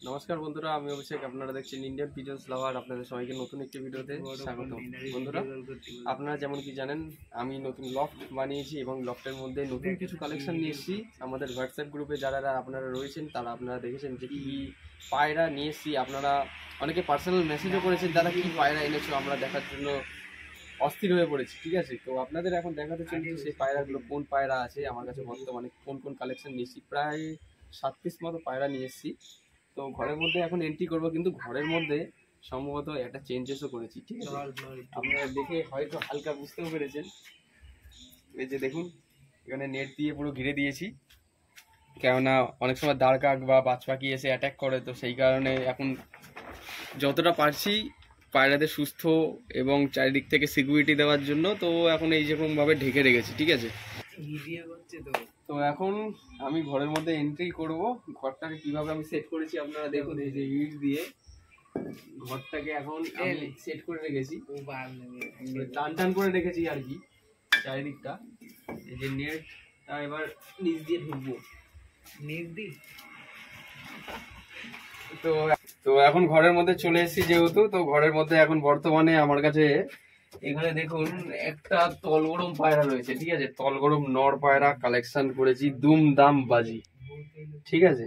নমস্কার বন্ধুরা, আমি অভিষেক। আপনারা দেখছেন ইন্ডিয়ান পিজন্স লাভার। আপনাদের সবাইকে নতুন একটি ভিডিওতে স্বাগত। বন্ধুরা, আপনারা যেমন কি জানেন, আমি নতুন লফট বানিয়েছি এবং লফটের মধ্যে নতুন কিছু কালেকশন নিয়ে এসেছি। আমাদের হোয়াটসঅ্যাপ গ্রুপে যারা আপনারা রয়েছেন তারা আপনারা দেখেছেন যে কী পায়রা নিয়ে এসেছি। আপনারা অনেকে পার্সোনাল মেসেজও করেছেন দাদা কী পায়রা এনেছো, আমরা দেখার জন্য অস্থির হয়ে পড়েছি। ঠিক আছে, তো আপনাদের এখন দেখাতে চলছে সেই পায়রাগুলো কোন পায়রা আছে আমার কাছে বর্তমানে, কোন কোন কালেকশন নিয়ে এসেছি। প্রায় 7 পিস মতো পায়রা নিয়ে এসেছি। তো ঘরের মধ্যে এখন এন্ট্রি করব, কিন্তু ঘরের মধ্যে সম্ভবত একটা চেঞ্জেসও করেছি। ঠিক আছে, আপনারা দেখে হয়তো হালকা বুঝতেও পেরেছেন। এই যে দেখুন, এখানে নেট দিয়ে পুরো ঘিরে দিয়েছি, কেননা অনেক সময় দাঁড় কাক বা বাজ পাখি এসে অ্যাটাক করে। তো সেই কারণে এখন যতটা পারছি পায়রাদের সুস্থ এবং চারিদিক থেকে সিকিউরিটি দেওয়ার জন্য তো এখন এই যেরকম ভাবে ঢেকে রেখেছি। ঠিক আছে, তো এখন আমি ঘরের মধ্যে এন্ট্রি করব। ঘরটাকে কিভাবে আমি সেট করেছি আপনারা দেখুন। এই যে ইট দিয়ে ঘরটাকে এখন আমি সেট করে রেখেছি, টান টান করে রেখেছি আর কি চারিদিকটা। এই যে নেটটা এবার নিচ দিয়ে ঢুকবো, নিচ দিয়ে। তো এখন ঘরের মধ্যে চলে এসেছি যেহেতু, তো ঘরের মধ্যে এখন বর্তমানে আমার কাছে এখানে দেখুন একটা তলগরম পায়রা রয়েছে। ঠিক আছে, তলগরম নর পায়রা কালেকশন করেছি, দুম দাম বাজি। ঠিক আছে,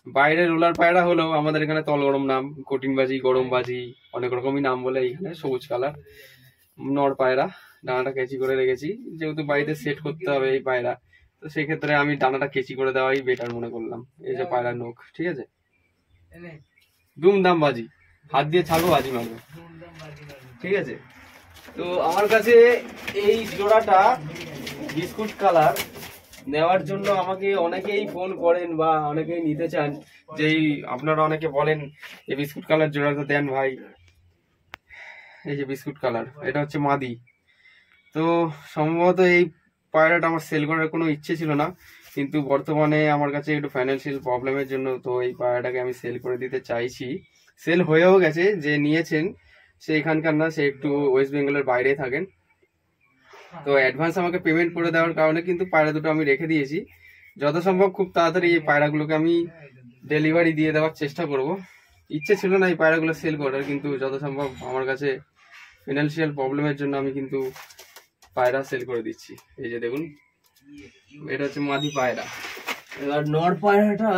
বাইরে রোলার পায়রা হলেও আমাদের এখানে তলগরম নাম, কঠিন বাজি, গরম বাজি, অনেক রকমই নাম বলে এখানে। সবুজ কালার নর পায়রা, ডানাটা কেচি করে রেখেছি যেহেতু বাড়িতে সেট করতে হবে এই পায়রা, তো সেক্ষেত্রে আমি ডানাটা কেচি করে দেওয়াই বেটার মনে করলাম। এই যে পায়রার নখ, ঠিক আছে, দুমদাম বাজি, হাত দিয়ে ছাড়বো বাজি মারবে। ঠিক আছে, তো আমার কাছে এই জোড়াটা বিস্কুট কালার নেওয়ার জন্য আমাকে অনেকেই ফোন করেন বা অনেকেই নিতে চান, যেই আপনারা অনেকে বলেন এই বিস্কুট কালার জোড়াটা দেন ভাই। এই যে বিস্কুট কালার, এটা হচ্ছে মাদি। তো সম্ভবত এই পায়রাটা আমার সেল করার কোনো ইচ্ছে ছিল না, কিন্তু বর্তমানে আমার কাছে একটু ফাইন্যান্সিয়াল প্রবলেমের জন্য তো এই পায়রাটাকে আমি সেল করে দিতে চাইছি। সেল হয়েও গেছে, যে নিয়েছেন সে এখানকার না, সে একটু ওয়েস্ট বেঙ্গলের বাইরে থাকেন। তো অ্যাডভান্স আমাকে পেমেন্ট করে দেওয়ার কারণে কিন্তু পায়রা দুটো আমি রেখে দিয়েছি। যত সম্ভব খুব তাড়াতাড়ি এই পায়রাগুলোকে আমি ডেলিভারি দিয়ে দেওয়ার চেষ্টা করব। ইচ্ছে ছিল না এই পায়রাগুলো সেল করার, কিন্তু যত সম্ভব আমার কাছে ফিনান্সিয়াল প্রবলেমের জন্য আমি কিন্তু পায়রা সেল করে দিচ্ছি। এই যে দেখুন, এটা হচ্ছে মাদি পায়রা। এবার নর পায়রাটা,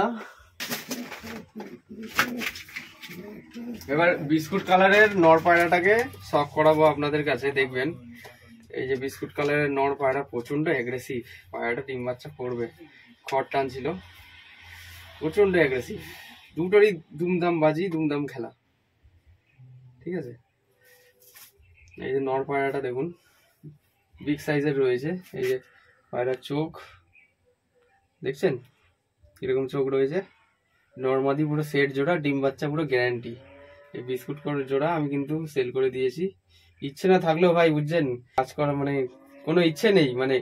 এবার বিস্কুট কালারের নর পায়রাটাকে শখ করাবো আপনাদের কাছে, দেখবেন। এই যে বিস্কুট কালারের নর পায়রা প্রচন্ড অ্যাগ্রেসিভ, পায়রাটা ডিম বাচ্চা করবে, খড় টানছিল, প্রচন্ড অ্যাগ্রেসিভ। দুটোরই দুমদাম বাজি, দুমদাম খেলা। ঠিক আছে, এই যে নর পায়রাটা দেখুন বিগ সাইজের রয়েছে। এই যে পায়রার চোখ দেখছেন কিরকম চোখ রয়েছে। নর্মাদি পুরো সেট জোড়া, ডিম বাচ্চা পুরো গ্যারান্টি। এই বিস্কুট করে জোড়া আমি কিন্তু সেল করে দিয়েছি। ইচ্ছে না থাকলেও ভাই বুঝছেন, কাজ করা মানে কোনো ইচ্ছে নেই, মানে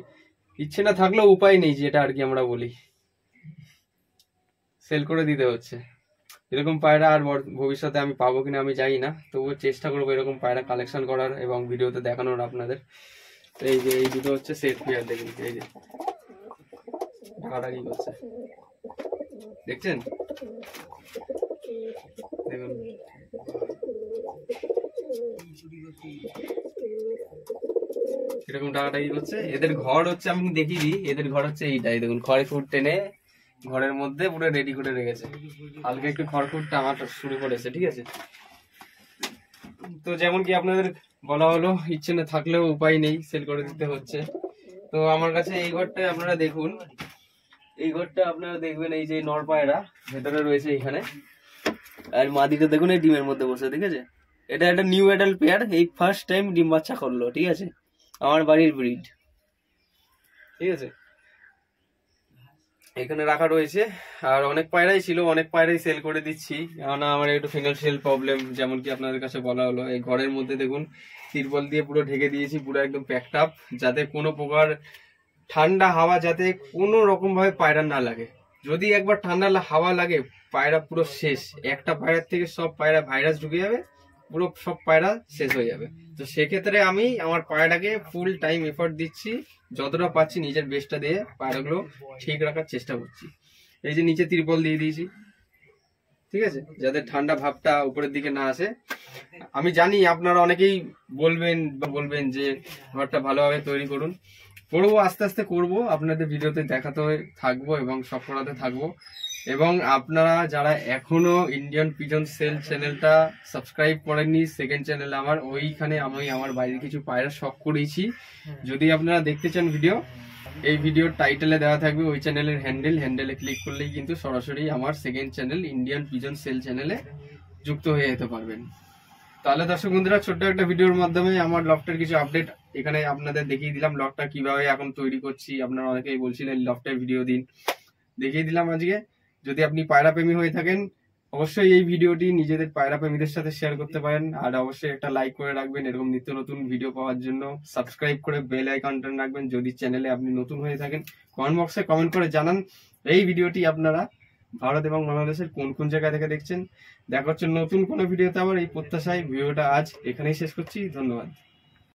ইচ্ছে না থাকলেও উপায় নেই, যেটা আর কি আমরা বলি, সেল করে দিতে হচ্ছে। এরকম পায়রা আর ভবিষ্যতে আমি পাবো কিনা আমি জানি না, তবুও চেষ্টা করবো এরকম পায়রা কালেকশন করার এবং ভিডিওতে দেখানোর আপনাদের। এই যে এই দুটো হচ্ছে সেট পেয়ার, দেখুন এই যে ঢাকাটা কি করছে দেখছেন, দেখুন এরকম টাকাটাকি করছে। এদের ঘর হচ্ছে, আমি দেখিয়ে দিই, এদের ঘর হচ্ছে এইটাই দেখুন, খড়খুট টেনে ঘরের মধ্যে পুরো রেডি করে রেখেছে। হালকা একটু খড়খুট টাঙা শুরু করেছে। ঠিক আছে, তো যেমন কি আপনাদের বলা হলো, ইচ্ছে না থাকলেও উপায় নেই, সেল করে দিতে হচ্ছে। তো আমার কাছে এই ঘরটায় আপনারা দেখুন, এই ঘরটা আপনারা দেখবেন, এই যে নর পায়রা ভেতরে রয়েছে এখানে, আর মাদিটা দেখুন এই ডিমের মধ্যে বসে। ঠিক আছে, এটা একটা নিউ অ্যাডাল্ট পেয়ার, এই ফার্স্ট টাইম ডিম বাচ্চা করলো। ঠিক আছে, আমার বাড়ির ব্রিড। ঠিক আছে, এখানে রাখা রয়েছে। আর অনেক পায়রাই ছিল, অনেক পায়রাই সেল করে দিচ্ছি, কেননা আমার একটু ফিনান্সিয়াল প্রবলেম, যেমন কি আপনাদের কাছে বলা হলো। এই ঘরের মধ্যে দেখুন তিরপল দিয়ে পুরো ঢেকে দিয়েছি, পুরো একদম প্যাকড আপ, যাতে কোনো প্রকার ঠান্ডা হাওয়া যাতে কোনো রকম ভাবে পায়রা না লাগে। যদি একবার ঠান্ডা হাওয়া লাগে পায়রা পুরো শেষ, একটা পায়রার থেকে সব পায়রা ভাইরাস ঢুকে যাবে, পুরো সব পায়রা শেষ হয়ে যাবে। তো সেক্ষেত্রে আমি আমার পায়রাটাকে ফুল টাইম এফোর্ট দিচ্ছি, যতটা পাচ্ছি নিজের বেস্টটা দিয়ে পায়রাগুলো ঠিক রাখার চেষ্টা করছি। এই যে নিচে ত্রিপল দিয়ে দিয়েছি, ঠিক আছে, যাতে ঠান্ডা ভাবটা উপরের দিকে না আসে। আমি জানি আপনারা অনেকেই বলবেন যে ঘরটা ভালোভাবে তৈরি করুন। করবো, আস্তে আস্তে করবো, আপনাদের ভিডিওতে দেখাতে থাকবো এবং সব করাতে থাকবো। এবং আপনারা যারা এখনো ইন্ডিয়ান পিজন সেল চ্যানেলটা সাবস্ক্রাইব করেননি, সেকেন্ড চ্যানেল আমার, ওইখানে আমি আমার বাইরে কিছু পায়রা শখ করেছি। যদি আপনারা দেখতে চান ভিডিও, এই ভিডিওর টাইটেলে দেওয়া থাকবে ওই চ্যানেলের হ্যান্ডেলে ক্লিক করলেই কিন্তু সরাসরি আমার second channel Indian pigeon sale চ্যানেলে যুক্ত হয়ে যেতে পারবেন। তাহলে দর্শক বন্ধুরা, ছোট্ট একটা ভিডিওর মাধ্যমে আমার লফটের কিছু আপডেট এখানে আপনাদের দেখিয়ে দিলাম। লফটটা কিভাবে এখন তৈরি করছি, আপনারা অনেকেই বলছিলেন লফটের ভিডিও দিন, দেখিয়ে দিলাম আজকে। যদি আপনি পায়রা প্রেমী হয়ে থাকেন, অবশ্যই এই ভিডিওটি নিজেদের পায়রা প্রেমীদের সাথে শেয়ার করতে পারেন। আর অবশ্যই একটা লাইক করে রাখবেন এরকম নিত্য নতুন ভিডিও পাওয়ার জন্য। সাবস্ক্রাইব করে বেল আইকনটা রাখবেন যদি চ্যানেলে আপনি নতুন হয়ে থাকেন। কমেন্ট বক্সে কমেন্ট করে জানান এই ভিডিওটি আপনারা ভারত এবং বাংলাদেশের কোন কোন জায়গা থেকে দেখছেন। দেখা হচ্ছে নতুন কোনো ভিডিওতে আবার, এই প্রত্যাশায় ভিডিওটা আজ এখানেই শেষ করছি। ধন্যবাদ।